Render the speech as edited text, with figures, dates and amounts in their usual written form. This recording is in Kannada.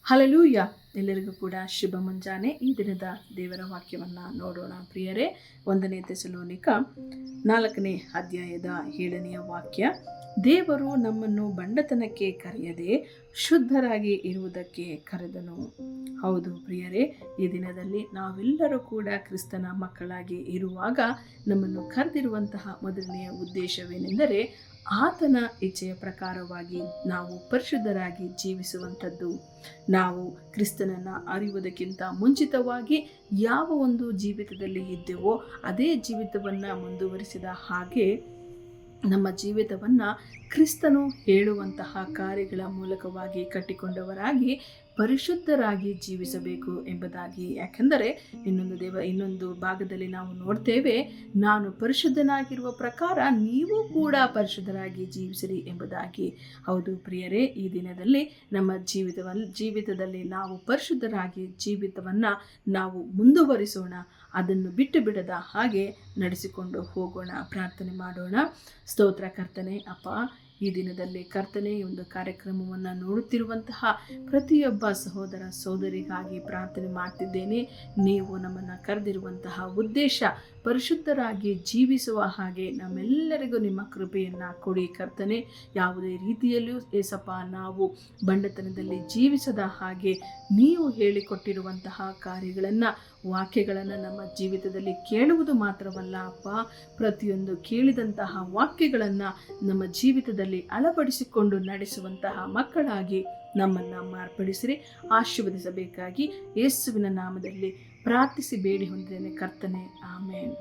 ಹಲ್ಲೆಲೂಯಾ. ಎಲ್ಲರಿಗೂ ಕೂಡ ಶುಭ ಮುಂಜಾನೆ. ಈ ದಿನದ ದೇವರ ವಾಕ್ಯವನ್ನು ನೋಡೋಣ ಪ್ರಿಯರೇ. 1 ಥೆಸಲೋನಿಕ 4ನೇ ಅಧ್ಯಾಯದ 7ನೆಯ ವಾಕ್ಯ. ದೇವರು ನಮ್ಮನ್ನು ಬಂಡತನಕ್ಕೆ ಕರೆಯದೆ ಶುದ್ಧರಾಗಿ ಇರುವುದಕ್ಕೆ ಕರೆದನು. ಹೌದು ಪ್ರಿಯರೇ, ಈ ದಿನದಲ್ಲಿ ನಾವೆಲ್ಲರೂ ಕೂಡ ಕ್ರಿಸ್ತನ ಮಕ್ಕಳಾಗಿ ಇರುವಾಗ ನಮ್ಮನ್ನು ಕರೆದಿರುವಂತಹ ಮೊದಲನೆಯ ಉದ್ದೇಶವೇನೆಂದರೆ ಆತನ ಇಚ್ಛೆಯ ಪ್ರಕಾರವಾಗಿ ನಾವು ಪರಿಶುದ್ಧರಾಗಿ ಜೀವಿಸುವಂಥದ್ದು. ನಾವು ಕ್ರಿಸ್ತನನ್ನು ಅರಿಯುವುದಕ್ಕಿಂತ ಮುಂಚಿತವಾಗಿ ಯಾವ ಒಂದು ಜೀವಿತದಲ್ಲಿ ಇದ್ದೆವೋ ಅದೇ ಜೀವಿತವನ್ನು ಮುಂದುವರಿಸಿದ ಹಾಗೆ ನಮ್ಮ ಜೀವಿತವನ್ನು ಕ್ರಿಸ್ತನು ಹೇಳುವಂತಹ ಕಾರ್ಯಗಳ ಮೂಲಕವಾಗಿ ಕಟ್ಟಿಕೊಂಡವರಾಗಿ ಪರಿಶುದ್ಧರಾಗಿ ಜೀವಿಸಬೇಕು ಎಂಬುದಾಗಿ. ಯಾಕೆಂದರೆ ಇನ್ನೊಂದು ಭಾಗದಲ್ಲಿ ನಾವು ನೋಡ್ತೇವೆ, ನಾನು ಪರಿಶುದ್ಧನಾಗಿರುವ ಪ್ರಕಾರ ನೀವು ಕೂಡ ಪರಿಶುದ್ಧರಾಗಿ ಜೀವಿಸಿರಿ ಎಂಬುದಾಗಿ. ಹೌದು ಪ್ರಿಯರೇ, ಈ ದಿನದಲ್ಲಿ ನಮ್ಮ ಜೀವಿತದಲ್ಲಿ ನಾವು ಪರಿಶುದ್ಧರಾಗಿ ಜೀವಿತವನ್ನು ನಾವು ಮುಂದುವರಿಸೋಣ. ಅದನ್ನು ಬಿಟ್ಟು ಬಿಡದ ಹಾಗೆ ನಡೆಸಿಕೊಂಡು ಹೋಗೋಣ. ಪ್ರಾರ್ಥನೆ ಮಾಡೋಣ. ಸ್ತೋತ್ರ ಕರ್ತನೆ. ಅಪ್ಪ, ಈ ದಿನದಲ್ಲಿ ಕರ್ತನೆ ಒಂದು ಕಾರ್ಯಕ್ರಮವನ್ನು ನೋಡುತ್ತಿರುವಂತಹ ಪ್ರತಿಯೊಬ್ಬ ಸಹೋದರ ಸಹೋದರಿಗಾಗಿ ಪ್ರಾರ್ಥನೆ ಮಾಡ್ತಿದ್ದೇನೆ. ನೀವು ನಮ್ಮನ್ನು ಕರೆದಿರುವಂತಹ ಉದ್ದೇಶ ಪರಿಶುದ್ಧರಾಗಿ ಜೀವಿಸುವ ಹಾಗೆ ನಮ್ಮೆಲ್ಲರಿಗೂ ನಿಮ್ಮ ಕೃಪೆಯನ್ನು ಕೊಡಿ ಕರ್ತನೆ. ಯಾವುದೇ ರೀತಿಯಲ್ಲೂ ಏಸಪ್ಪ ನಾವು ಬಂಡತನದಲ್ಲಿ ಜೀವಿಸದ ಹಾಗೆ ನೀವು ಹೇಳಿಕೊಟ್ಟಿರುವಂತಹ ಕಾರ್ಯಗಳನ್ನು ವಾಕ್ಯಗಳನ್ನು ನಮ್ಮ ಜೀವಿತದಲ್ಲಿ ಕೇಳುವುದು ಮಾತ್ರವಲ್ಲ ಅಪ್ಪ, ಪ್ರತಿಯೊಂದು ಕೇಳಿದಂತಹ ವಾಕ್ಯಗಳನ್ನು ನಮ್ಮ ಜೀವಿತದಲ್ಲಿ ಅಳವಡಿಸಿಕೊಂಡು ನಡೆಸುವಂತಹ ಮಕ್ಕಳಾಗಿ ನಮ್ಮನ್ನು ಮಾರ್ಪಡಿಸಿರಿ. ಆಶೀರ್ವದಿಸಬೇಕಾಗಿ ಯೇಸುವಿನ ನಾಮದಲ್ಲಿ ಪ್ರಾರ್ಥಿಸಿ ಬೇಡಿ ಹೊಂದಿದ್ದೇನೆ ಕರ್ತನೆ. ಆಮೇನ್.